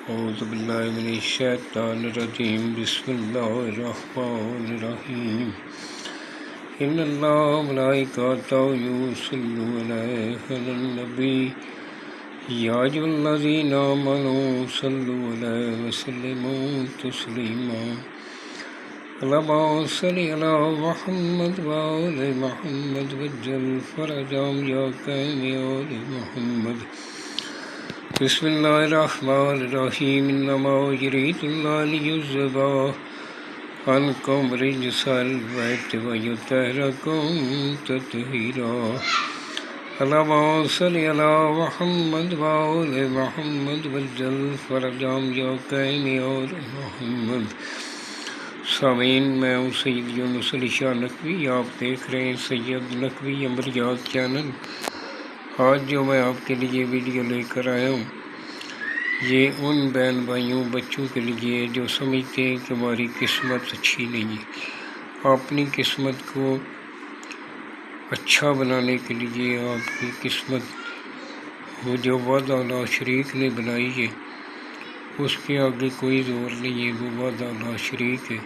أعوذ بالله من الشيطان الرجيم بسم الله الرحمن الرحيم إن الله وملائكته يصلون على النبي يا أيها الذين آمنوا صلوا عليه وسلموا تسليما اللهم صل على محمد وآل محمد وجل فرجهم يا كريم يا آل محمد بسم الله الرحمن الرحيم إنما يريد الله ليذهب عنكم رجس البيت ويطهركم تطهيرا اللهم صل على محمد وآل محمد وجل فرجهم يا كريم يا آل محمد سامعین، میں ہوں سید یونس علی شاہ نقوی. آپ دیکھ رہے ہیں سید نقوی عمریات چینل. آج جو میں آپ کے لیے ویڈیو لے کر آیا ہوں، یہ ان بہن بھائیوں بچوں کے لیے جو سمجھتے ہیں کہ ہماری قسمت اچھی نہیں ہے. اپنی قسمت کو اچھا بنانے کے لیے آپ کی قسمت وہ جو وعدہ لا شریک نے بنائی ہے اس کے آگے کوئی زور نہیں ہے. وہ وعدہ لا شریک ہے،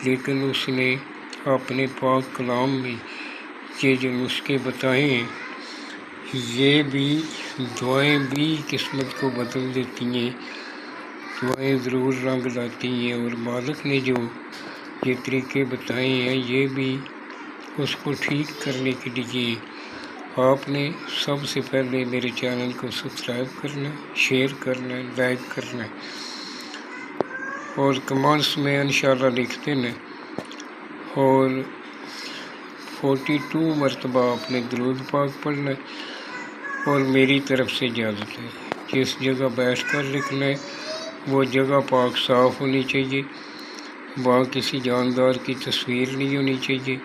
لیکن اس نے اپنے پاک کلام میں یہ جو نسخے بتائے ہیں، یہ بھی دعائیں بھی قسمت کو بدل دیتی ہیں. دعائیں ضرور رنگ لاتی ہیں، اور مالک نے جو یہ طریقے بتائے ہیں یہ بھی اس کو ٹھیک کرنے کے لیے آپ نے سب سے پہلے میرے چینل کو سبسکرائب کرنا، شیئر کرنا، لائک کرنا، اور کمنٹس میں انشاءاللہ لکھ دینا. اور 42 مرتبہ آپ نے درود پاک پڑھنا ہے. اور میری طرف سے اجازت ہے، جس جگہ بیٹھ کر لکھنا ہے وہ جگہ پاک صاف ہونی چاہیے، وہاں کسی جاندار کی تصویر نہیں ہونی چاہیے،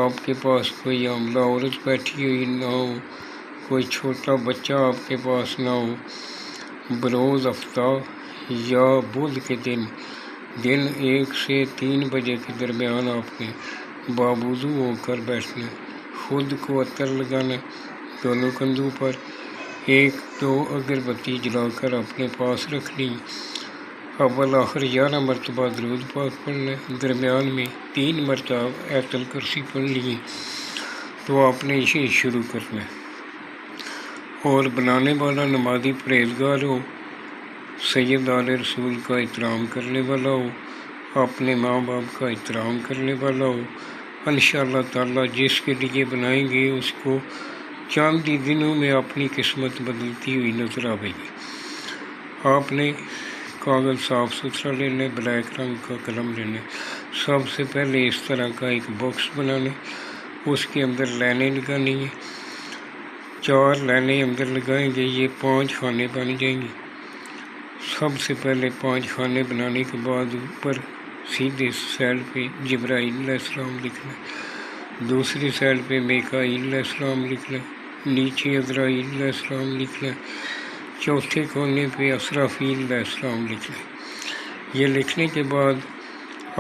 آپ کے پاس کوئی حاملہ عورت بیٹھی ہوئی نہ ہو، کوئی چھوٹا بچہ آپ کے پاس نہ ہو. بروز ہفتہ یا بدھ کے دن 1 سے 3 بجے کے درمیان آپ نے باوضو ہو کر بیٹھنا. خود کو عطر لگانا، دونوں کندھوں پر 1-2 اگربتی جلا کر اپنے پاس رکھنی. اول آخر 11 مرتبہ درود پاک پڑھنا. درمیان میں 3 مرتبہ آیت الکرسی پڑھ لی تو آپ نے اسے شروع کرنا ہے. اور بنانے والا نمازی پرہیزگار ہو، سید آل رسول کا احترام کرنے والا ہو، اپنے ماں باپ کا احترام کرنے والا ہو. انشاءاللہ تعالیٰ جس کے لیے بنائیں گے اس کو چند ہی دنوں میں اپنی قسمت بدلتی ہوئی نظر آئے گی. آپ نے کاغذ صاف ستھرا لینا ہے، بلیک رنگ کا قلم لینا ہے. سب سے پہلے اس طرح کا ایک باکس بنانا ہے، اس کے اندر لائنیں لگانی ہیں. 4 لائنیں اندر لگائیں گے، یہ 5 خانے بن جائیں گے. سب سے پہلے 5 خانے بنانے کے بعد اوپر سیدھے سائڈ پہ جبرائیل علیہ السلام لکھنا ہے، دوسری سائڈ پہ میکائیل علیہ السلام لکھنا ہے، نیچے عزرائیل علیہ السلام لکھنا ہے، چوتھے کونے پہ اسرافیل علیہ السلام لکھنا ہے. یہ لکھنے کے بعد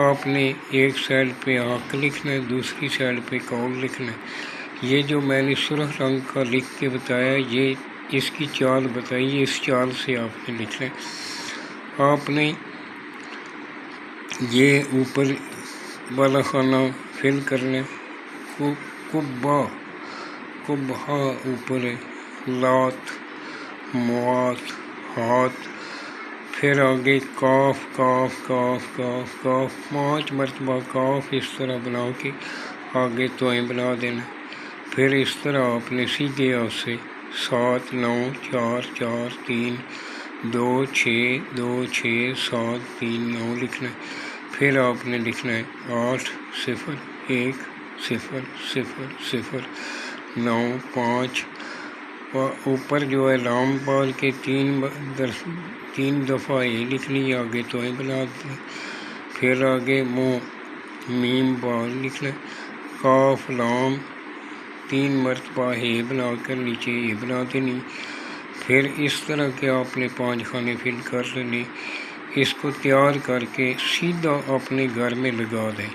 آپ نے ایک سائڈ پہ حق لکھنا ہے، دوسری سائڈ پہ قول لکھنا ہے. یہ جو میں نے سرخ رنگ کا لکھ کے بتایا، یہ اس کی چال بتائی ہے، اس چال سے آپ نے لکھنا ہے. آپ نے یہ اوپر والا خانہ فل کرنا ہے. کبھا اوپر ہے، لات، موات، ہاتھ، پھر آگے کاف کاف کاف کاف کاف 5 مرتبہ کاف اس طرح بنا کے آگے توئیں بنا دینا. پھر اس طرح آپ نے سیدھے ہاتھ سے 7 9 4 4 3 2 6 2 6 7 3 9 لکھنا ہے. پھر آپ نے لکھنا ہے 8 0 1 0 0 0 9 5. اوپر جو ہے لام بال کے 3 دفعہ یہ لکھنی، آگے توئیں بنا دیں. پھر آگے میم بال لکھنا ہے، کاف لام 3 مرتبہ ہے بنا کر نیچے یہ بنا دینی. پھر اس طرح کے آپ نے 5 خانے فل کر لینے. اس کو تیار کر کے سیدھا اپنے گھر میں لگا دیں.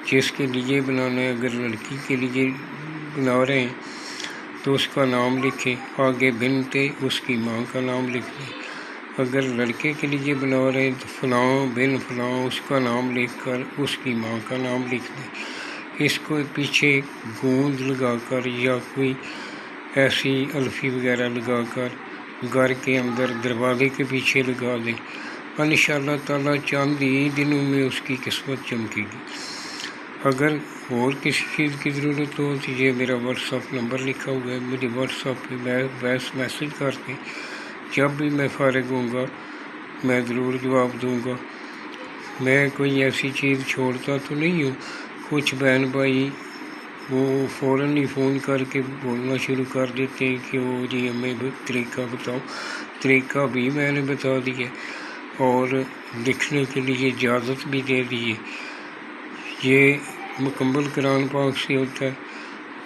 جس کے لیے بنانا ہے، اگر لڑکی کے لیے بنا رہے ہیں تو اس کا نام لکھیں، آگے بنتے اس کی ماں کا نام لکھ لیں، اگر لڑکے کے لیے بنا رہے ہیں تو فلاں بن فلاں اس کا نام لکھ کر اس کی ماں کا نام لکھ دیں، اس کو پیچھے گوند لگا کر یا کوئی ایسی الفی وغیرہ لگا کر گھر کے اندر دروازے کے پیچھے لگا دیں، انشاءاللہ تعالیٰ چند ہی دنوں میں اس کی قسمت چمکے گی۔ اگر اور کسی چیز کی ضرورت ہو تو یہ میرا واٹس ایپ نمبر لکھا ہوا ہے، مجھے واٹس ایپ پہ وائس میسیج کر دیں، جب بھی میں فارغ ہوں گا میں ضرور جواب دوں گا۔ میں کوئی ایسی چیز چھوڑتا تو نہیں ہوں، کچھ بہن بھائی وہ فوراً ہی فون کر کے بولنا شروع کر دیتے ہیں کہ وہ جی ہمیں طریقہ بتاؤ، طریقہ بھی میں نے بتا دیا اور لکھنے کے لیے اجازت بھی دے دی ہے، یہ مکمل قرآن پاک سے ہوتا ہے۔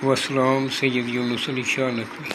والسلام، سید یونس علی شاہ نقوی۔